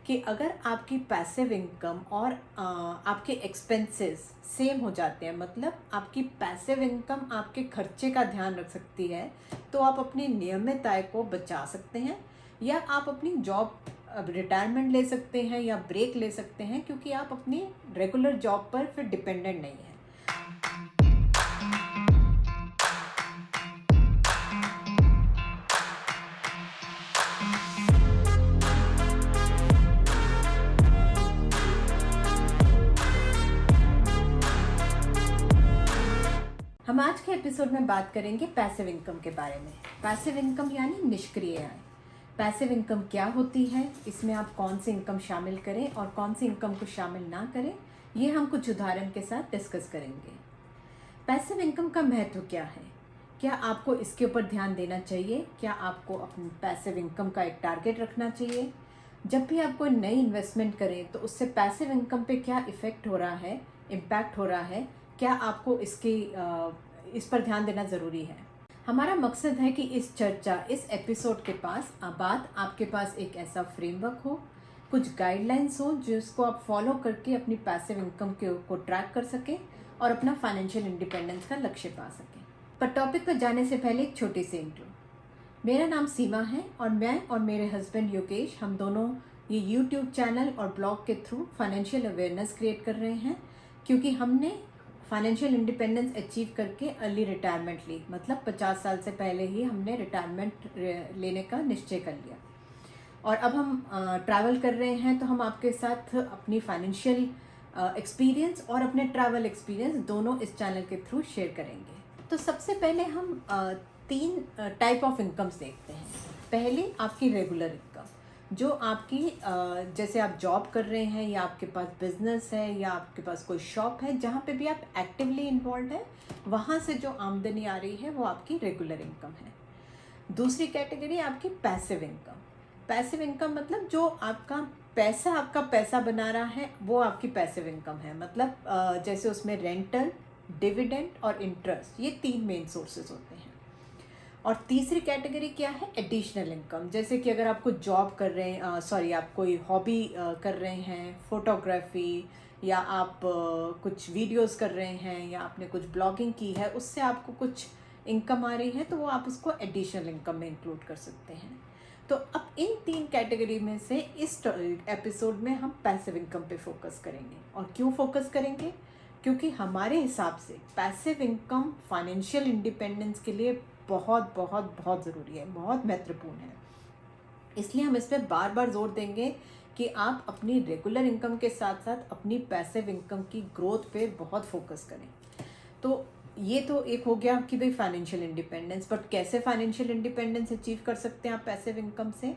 कि अगर आपकी पैसिव इनकम और आपके एक्सपेंसेस सेम हो जाते हैं, मतलब आपकी पैसिव इनकम आपके खर्चे का ध्यान रख सकती है, तो आप अपनी नियमित आय को बचा सकते हैं, या आप अपनी जॉब रिटायरमेंट ले सकते हैं या ब्रेक ले सकते हैं, क्योंकि आप अपनी रेगुलर जॉब पर फिर डिपेंडेंट नहीं हैं। हम आज के एपिसोड में बात करेंगे पैसिव इनकम के बारे में। पैसिव इनकम यानी निष्क्रिय आय। पैसिव इनकम क्या होती है, इसमें आप कौन सी इनकम शामिल करें और कौन सी इनकम को शामिल ना करें, ये हम कुछ उदाहरण के साथ डिस्कस करेंगे। पैसिव इनकम का महत्व क्या है, क्या आपको इसके ऊपर ध्यान देना चाहिए, क्या आपको अपनी पैसिव इनकम का एक टारगेट रखना चाहिए। जब भी आप कोई नई इन्वेस्टमेंट करें तो उससे पैसिव इनकम पे क्या इफ़ेक्ट हो रहा है, इम्पैक्ट हो रहा है, क्या आपको इस पर ध्यान देना ज़रूरी है। हमारा मकसद है कि इस एपिसोड के बाद आपके पास एक ऐसा फ्रेमवर्क हो, कुछ गाइडलाइंस हो जिसको आप फॉलो करके अपनी पैसिव इनकम को ट्रैक कर सकें और अपना फाइनेंशियल इंडिपेंडेंस का लक्ष्य पा सकें। पर टॉपिक पर जाने से पहले एक छोटी सी इंट्रो। मेरा नाम सीमा है और मैं और मेरे हस्बैंड योगेश, हम दोनों ये यूट्यूब चैनल और ब्लॉग के थ्रू फाइनेंशियल अवेयरनेस क्रिएट कर रहे हैं, क्योंकि हमने फाइनेंशियल इंडिपेंडेंस अचीव करके अर्ली रिटायरमेंट ली, मतलब 50 साल से पहले ही हमने रिटायरमेंट लेने का निश्चय कर लिया। और अब हम ट्रैवल कर रहे हैं, तो हम आपके साथ अपनी फाइनेंशियल एक्सपीरियंस और अपने ट्रैवल एक्सपीरियंस दोनों इस चैनल के थ्रू शेयर करेंगे। तो सबसे पहले हम 3 टाइप ऑफ इनकम्स देखते हैं। पहले आपकी रेगुलर इनकम, जो आपकी जैसे आप जॉब कर रहे हैं या आपके पास बिजनेस है या आपके पास कोई शॉप है जहाँ पे भी आप एक्टिवली इन्वॉल्व हैं, वहाँ से जो आमदनी आ रही है वो आपकी रेगुलर इनकम है। दूसरी कैटेगरी आपकी पैसिव इनकम। पैसिव इनकम मतलब जो आपका पैसा बना रहा है, वो आपकी पैसिव इनकम है। मतलब जैसे उसमें रेंटल, डिविडेंड और इंटरेस्ट, ये 3 मेन सोर्सेज होते हैं। और तीसरी कैटेगरी क्या है, एडिशनल इनकम। जैसे कि अगर आप कुछ जॉब कर रहे हैं, आप कोई हॉबी कर रहे हैं, फोटोग्राफी, या आप कुछ वीडियोस कर रहे हैं, या आपने कुछ ब्लॉगिंग की है, उससे आपको कुछ इनकम आ रही है, तो वो आप उसको एडिशनल इनकम में इंक्लूड कर सकते हैं। तो अब इन 3 कैटेगरी में से इस एपिसोड में हम पैसिव इनकम पे फोकस करेंगे। और क्यों फोकस करेंगे, क्योंकि हमारे हिसाब से पैसिव इनकम फाइनेंशियल इंडिपेंडेंस के लिए बहुत बहुत बहुत ज़रूरी है, बहुत महत्वपूर्ण है। इसलिए हम इस पर बार बार जोर देंगे कि आप अपनी रेगुलर इनकम के साथ साथ अपनी पैसिव इनकम की ग्रोथ पे बहुत फोकस करें। तो ये तो एक हो गया कि भाई फाइनेंशियल इंडिपेंडेंस, बट कैसे फाइनेंशियल इंडिपेंडेंस अचीव कर सकते हैं आप पैसिव इनकम से,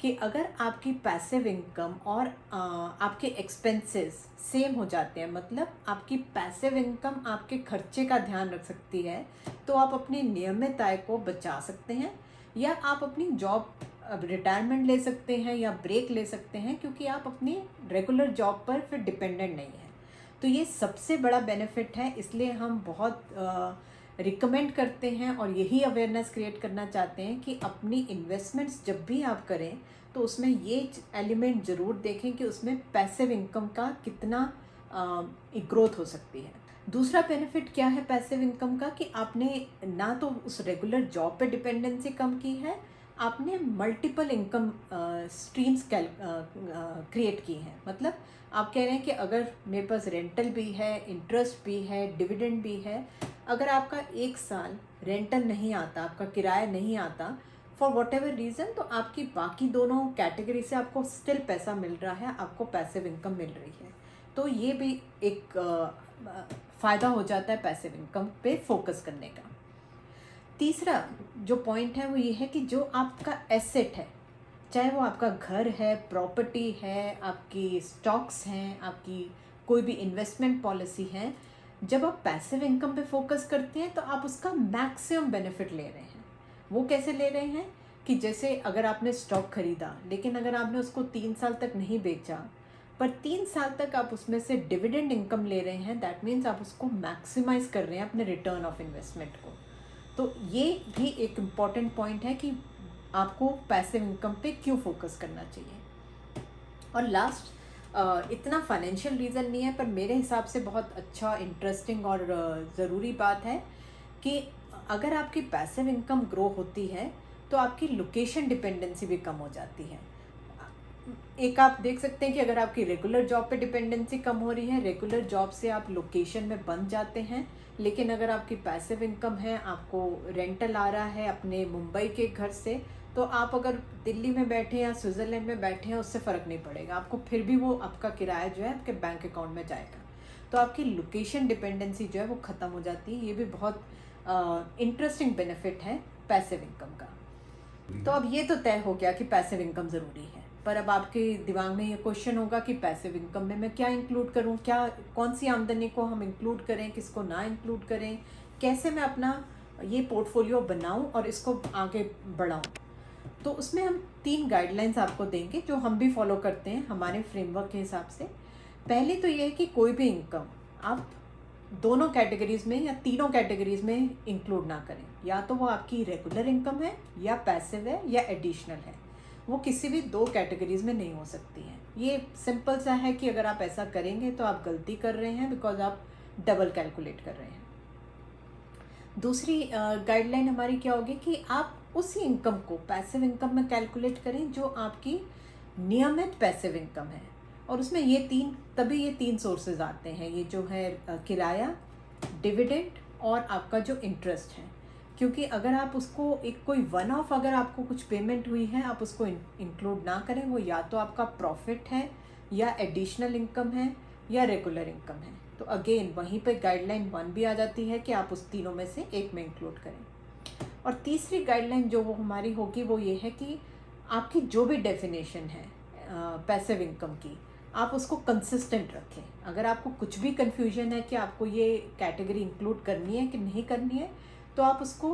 कि अगर आपकी पैसिव इनकम और आपके एक्सपेंसेस सेम हो जाते हैं, मतलब आपकी पैसिव इनकम आपके खर्चे का ध्यान रख सकती है, तो आप अपनी नियमित आय को बचा सकते हैं, या आप अपनी जॉब रिटायरमेंट ले सकते हैं या ब्रेक ले सकते हैं, क्योंकि आप अपनी रेगुलर जॉब पर फिर डिपेंडेंट नहीं हैं। तो ये सबसे बड़ा बेनिफिट है, इसलिए हम बहुत रिकमेंड करते हैं और यही अवेयरनेस क्रिएट करना चाहते हैं कि अपनी इन्वेस्टमेंट्स जब भी आप करें तो उसमें ये एलिमेंट ज़रूर देखें कि उसमें पैसिव इनकम का कितना ग्रोथ हो सकती है। दूसरा बेनिफिट क्या है पैसिव इनकम का, कि आपने ना तो उस रेगुलर जॉब पे डिपेंडेंसी कम की है, आपने मल्टीपल इनकम स्ट्रीम्स क्रिएट की हैं। मतलब आप कह रहे हैं कि अगर मेरे पास रेंटल भी है, इंटरेस्ट भी है, डिविडेंड भी है, अगर आपका 1 साल रेंटल नहीं आता, आपका किराया नहीं आता फॉर वॉट एवर रीज़न, तो आपकी बाकी दोनों कैटेगरी से आपको स्टिल पैसा मिल रहा है, आपको पैसिव इनकम मिल रही है। तो ये भी एक फ़ायदा हो जाता है पैसिव इनकम पे फोकस करने का। तीसरा जो पॉइंट है वो ये है कि जो आपका एसेट है, चाहे वो आपका घर है, प्रॉपर्टी है, आपकी स्टॉक्स हैं, आपकी कोई भी इन्वेस्टमेंट पॉलिसी है, जब आप पैसिव इनकम पे फोकस करते हैं तो आप उसका मैक्सिमम बेनिफिट ले रहे हैं। वो कैसे ले रहे हैं, कि जैसे अगर आपने स्टॉक खरीदा, लेकिन अगर आपने उसको 3 साल तक नहीं बेचा, पर 3 साल तक आप उसमें से डिविडेंड इनकम ले रहे हैं, दैट मीन्स आप उसको मैक्सिमाइज कर रहे हैं अपने रिटर्न ऑफ इन्वेस्टमेंट को। तो ये भी एक इम्पॉर्टेंट पॉइंट है कि आपको पैसिव इनकम पे क्यों फोकस करना चाहिए। और लास्ट, इतना फाइनेंशियल रीज़न नहीं है पर मेरे हिसाब से बहुत अच्छा, इंटरेस्टिंग और ज़रूरी बात है कि अगर आपकी पैसिव इनकम ग्रो होती है तो आपकी लोकेशन डिपेंडेंसी भी कम हो जाती है। एक आप देख सकते हैं कि अगर आपकी रेगुलर जॉब पे डिपेंडेंसी कम हो रही है, रेगुलर जॉब से आप लोकेशन में बंध जाते हैं, लेकिन अगर आपकी पैसिव इनकम है, आपको रेंटल आ रहा है अपने मुंबई के घर से, तो आप अगर दिल्ली में बैठे या स्विट्ज़रलैंड में बैठे हैं उससे फ़र्क नहीं पड़ेगा, आपको फिर भी वो आपका किराया जो है आपके बैंक अकाउंट में जाएगा। तो आपकी लोकेशन डिपेंडेंसी जो है वो ख़त्म हो जाती है। ये भी बहुत इंटरेस्टिंग बेनिफिट है पैसिव इनकम का। तो अब ये तो तय हो गया कि पैसिव इनकम ज़रूरी है, पर अब आपके दिमाग में ये क्वेश्चन होगा कि पैसिव इनकम में मैं क्या इंक्लूड करूं, क्या कौन सी आमदनी को हम इंक्लूड करें, किसको ना इंक्लूड करें, कैसे मैं अपना ये पोर्टफोलियो बनाऊं और इसको आगे बढ़ाऊं। तो उसमें हम 3 गाइडलाइंस आपको देंगे जो हम भी फॉलो करते हैं हमारे फ्रेमवर्क के हिसाब से। पहले तो ये है कि कोई भी इनकम आप दोनों कैटेगरीज में या तीनों कैटेगरीज में इंक्लूड ना करें, या तो वो आपकी रेगुलर इनकम है या पैसिव है या एडिशनल है, वो किसी भी 2 कैटेगरीज में नहीं हो सकती है। ये सिंपल सा है कि अगर आप ऐसा करेंगे तो आप गलती कर रहे हैं, बिकॉज आप डबल कैलकुलेट कर रहे हैं। दूसरी गाइडलाइन हमारी क्या होगी कि आप उसी इनकम को पैसिव इनकम में कैलकुलेट करें जो आपकी नियमित पैसिव इनकम है, और उसमें ये तीन सोर्सेज आते हैं, ये जो है किराया, डिविडेंड और आपका जो इंटरेस्ट है। क्योंकि अगर आप उसको एक कोई वन ऑफ, अगर आपको कुछ पेमेंट हुई है आप उसको इंक्लूड ना करें, वो या तो आपका प्रॉफिट है या एडिशनल इनकम है या रेगुलर इनकम है। तो अगेन वहीं पे गाइडलाइन 1 भी आ जाती है कि आप उस तीनों में से एक में इंक्लूड करें। और तीसरी गाइडलाइन जो वो हमारी होगी वो ये है कि आपकी जो भी डेफिनेशन है पैसिव इनकम की, आप उसको कंसिस्टेंट रखें। अगर आपको कुछ भी कन्फ्यूजन है कि आपको ये कैटेगरी इंक्लूड करनी है कि नहीं करनी है, तो आप उसको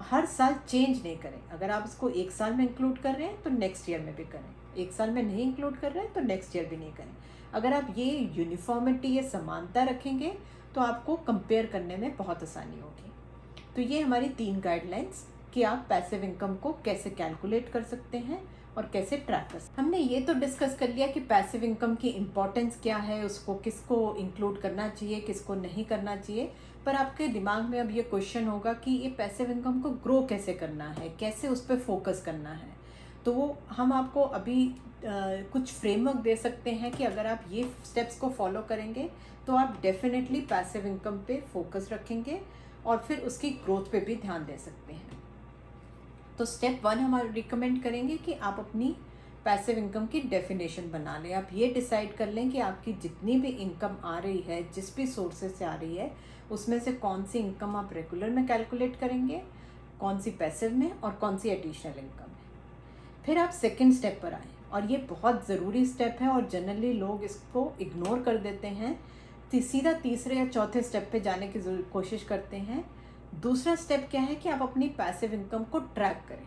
हर साल चेंज नहीं करें। अगर आप उसको 1 साल में इंक्लूड कर रहे हैं तो नेक्स्ट ईयर में भी करें, 1 साल में नहीं इंक्लूड कर रहे हैं तो नेक्स्ट ईयर भी नहीं करें। अगर आप ये यूनिफॉर्मिटी, ये समानता रखेंगे तो आपको कंपेयर करने में बहुत आसानी होगी। तो ये हमारी 3 गाइडलाइंस कि आप पैसिव इनकम को कैसे कैलकुलेट कर सकते हैं और कैसे ट्रैक कर सकते हैं। हमने ये तो डिस्कस कर लिया कि पैसिव इनकम की इम्पोर्टेंस क्या है, उसको किसको इंक्लूड करना चाहिए, किसको नहीं करना चाहिए। पर आपके दिमाग में अब ये क्वेश्चन होगा कि ये पैसिव इनकम को ग्रो कैसे करना है, कैसे उस पर फोकस करना है। तो वो हम आपको अभी कुछ फ्रेमवर्क दे सकते हैं कि अगर आप ये स्टेप्स को फॉलो करेंगे तो आप डेफिनेटली पैसिव इनकम पे फोकस रखेंगे और फिर उसकी ग्रोथ पे भी ध्यान दे सकते हैं। तो स्टेप 1 हम रिकमेंड करेंगे कि आप अपनी पैसिव इनकम की डेफिनेशन बना लें। आप ये डिसाइड कर लें कि आपकी जितनी भी इनकम आ रही है, जिस भी सोर्सेज से आ रही है, उसमें से कौन सी इनकम आप रेगुलर में कैलकुलेट करेंगे, कौन सी पैसिव में और कौन सी एडिशनल इनकम है। फिर आप सेकेंड स्टेप पर आएँ, और ये बहुत ज़रूरी स्टेप है और जनरली लोग इसको इग्नोर कर देते हैं, सीधा तीसरे या चौथे स्टेप पे जाने की कोशिश करते हैं। दूसरा स्टेप क्या है कि आप अपनी पैसिव इनकम को ट्रैक करें।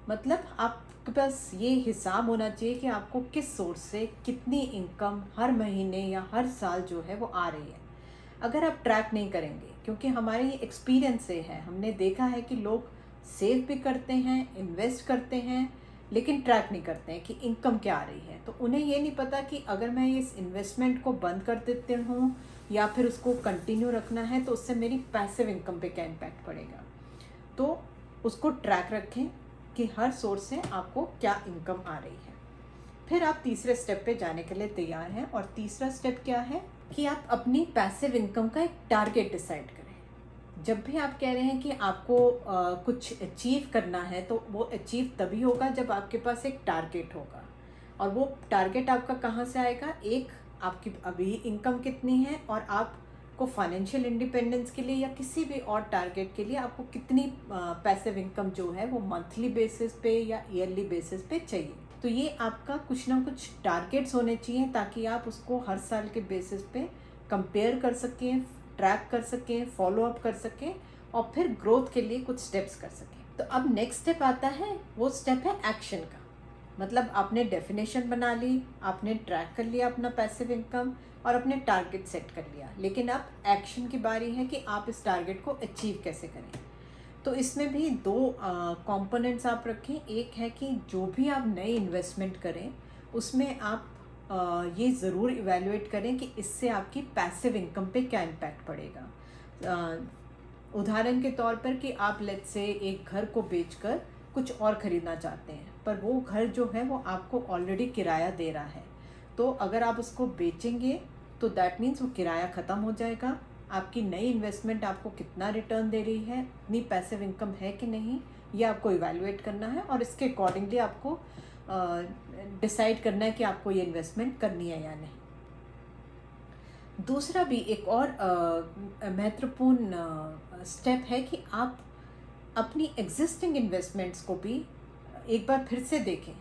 मतलब आपके पास ये हिसाब होना चाहिए कि आपको किस सोर्स से कितनी इनकम हर महीने या हर साल जो है वो आ रही है। अगर आप ट्रैक नहीं करेंगे, क्योंकि हमारे ये एक्सपीरियंस से है, हमने देखा है कि लोग सेव भी करते हैं, इन्वेस्ट करते हैं, लेकिन ट्रैक नहीं करते हैं कि इनकम क्या आ रही है। तो उन्हें ये नहीं पता कि अगर मैं इस इन्वेस्टमेंट को बंद कर देती हूँ या फिर उसको कंटिन्यू रखना है तो उससे मेरी पैसिव इनकम पे क्या इम्पैक्ट पड़ेगा। तो उसको ट्रैक रखें कि हर सोर्स से आपको क्या इनकम आ रही है। फिर आप तीसरे स्टेप पे जाने के लिए तैयार हैं, और तीसरा स्टेप क्या है कि आप अपनी पैसिव इनकम का एक टारगेट डिसाइड करें। जब भी आप कह रहे हैं कि आपको कुछ अचीव करना है, तो वो अचीव तभी होगा जब आपके पास एक टारगेट होगा। और वो टारगेट आपका कहाँ से आएगा, एक आपकी अभी इनकम कितनी है, और आपको फाइनेंशियल इंडिपेंडेंस के लिए या किसी भी और टारगेट के लिए आपको कितनी पैसिव इनकम जो है वो मंथली बेसिस पे या ईयरली बेसिस पे चाहिए। तो ये आपका कुछ ना कुछ टारगेट्स होने चाहिए ताकि आप उसको हर साल के बेसिस पे कंपेयर कर सकें, ट्रैक कर सकें, फॉलो अप कर सकें और फिर ग्रोथ के लिए कुछ स्टेप्स कर सकें। तो अब नेक्स्ट स्टेप आता है, वो स्टेप है एक्शन का। मतलब आपने डेफिनेशन बना ली, आपने ट्रैक कर लिया अपना पैसिव इनकम और अपने टारगेट सेट कर लिया, लेकिन अब एक्शन की बारी है कि आप इस टारगेट को अचीव कैसे करें। तो इसमें भी 2 कंपोनेंट्स आप रखें। एक है कि जो भी आप नई इन्वेस्टमेंट करें उसमें आप ये ज़रूर इवैल्यूएट करें कि इससे आपकी पैसिव इनकम पे क्या इम्पैक्ट पड़ेगा। उदाहरण के तौर पर कि आप लेट्स से एक घर को बेचकर कुछ और ख़रीदना चाहते हैं, पर वो घर जो है वो आपको ऑलरेडी किराया दे रहा है, तो अगर आप उसको बेचेंगे तो दैट मीन्स वो किराया ख़त्म हो जाएगा। आपकी नई इन्वेस्टमेंट आपको कितना रिटर्न दे रही है, इतनी पैसिव इनकम है कि नहीं, ये आपको इवैल्यूएट करना है और इसके अकॉर्डिंगली आपको डिसाइड करना है कि आपको ये इन्वेस्टमेंट करनी है या नहीं। दूसरा भी एक और महत्वपूर्ण स्टेप है कि आप अपनी एग्जिस्टिंग इन्वेस्टमेंट्स को भी एक बार फिर से देखें,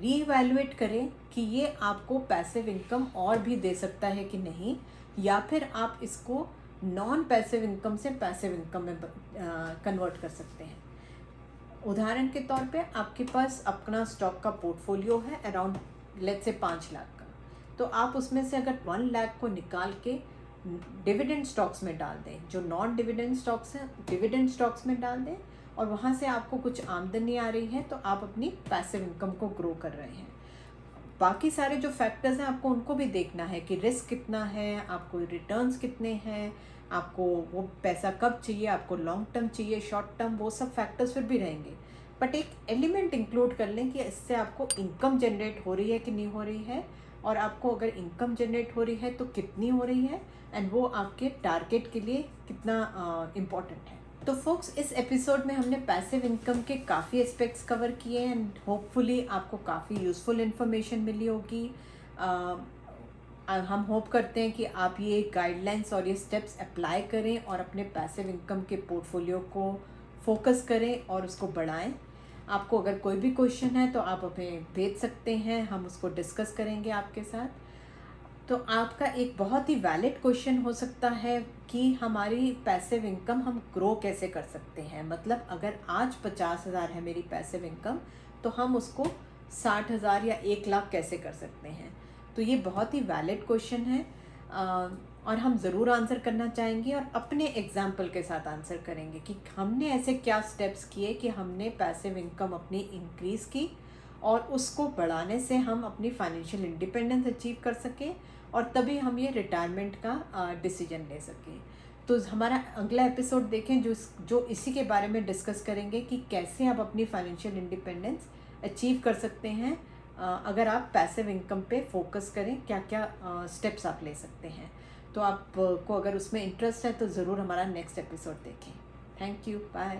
रीवैल्यूएट करें कि ये आपको पैसिव इनकम और भी दे सकता है कि नहीं, या फिर आप इसको नॉन पैसिव इनकम से पैसिव इनकम में कन्वर्ट कर सकते हैं। उदाहरण के तौर पे आपके पास अपना स्टॉक का पोर्टफोलियो है अराउंड लेट्स से 5 लाख का, तो आप उसमें से अगर 1 लाख को निकाल के डिविडेंड स्टॉक्स में डाल दें, जो नॉन डिविडेंड स्टॉक्स हैं डिविडेंड स्टॉक्स में डाल दें, और वहाँ से आपको कुछ आमदनी आ रही है, तो आप अपनी पैसिव इनकम को ग्रो कर रहे हैं। बाकी सारे जो फैक्टर्स हैं आपको उनको भी देखना है कि रिस्क कितना है, आपको रिटर्न्स कितने हैं, आपको वो पैसा कब चाहिए, आपको लॉन्ग टर्म चाहिए, शॉर्ट टर्म, वो सब फैक्टर्स फिर भी रहेंगे। बट एक एलिमेंट इंक्लूड कर लें कि इससे आपको इनकम जनरेट हो रही है कि नहीं हो रही है, और आपको अगर इनकम जनरेट हो रही है तो कितनी हो रही है, एंड वो आपके टारगेट के लिए कितना इम्पॉर्टेंट है। तो फोक्स, इस एपिसोड में हमने पैसिव इनकम के काफ़ी एस्पेक्ट्स कवर किए एंड होपफुली आपको काफ़ी यूज़फुल इन्फॉर्मेशन मिली होगी। हम होप करते हैं कि आप ये गाइडलाइंस और ये स्टेप्स अप्लाई करें और अपने पैसिव इनकम के पोर्टफोलियो को फोकस करें और उसको बढ़ाएं। आपको अगर कोई भी क्वेश्चन है तो आप हमें भेज सकते हैं, हम उसको डिस्कस करेंगे आपके साथ। तो आपका एक बहुत ही वैलिड क्वेश्चन हो सकता है कि हमारी पैसिव इनकम हम ग्रो कैसे कर सकते हैं, मतलब अगर आज 50,000 है मेरी पैसिव इनकम, तो हम उसको 60,000 या 1 लाख कैसे कर सकते हैं। तो ये बहुत ही वैलिड क्वेश्चन है और हम ज़रूर आंसर करना चाहेंगे और अपने एग्जाम्पल के साथ आंसर करेंगे कि हमने ऐसे क्या स्टेप्स किए कि हमने पैसिव इनकम अपनी इंक्रीज़ की और उसको बढ़ाने से हम अपनी फाइनेंशियल इंडिपेंडेंस अचीव कर सकें और तभी हम ये रिटायरमेंट का डिसीजन ले सकें। तो हमारा अगला एपिसोड देखें जो इसी के बारे में डिस्कस करेंगे कि कैसे आप अपनी फाइनेंशियल इंडिपेंडेंस अचीव कर सकते हैं अगर आप पैसिव इनकम पे फोकस करें, क्या क्या स्टेप्स आप ले सकते हैं। तो आपको अगर उसमें इंटरेस्ट है तो ज़रूर हमारा नेक्स्ट एपिसोड देखें। Thank you, bye.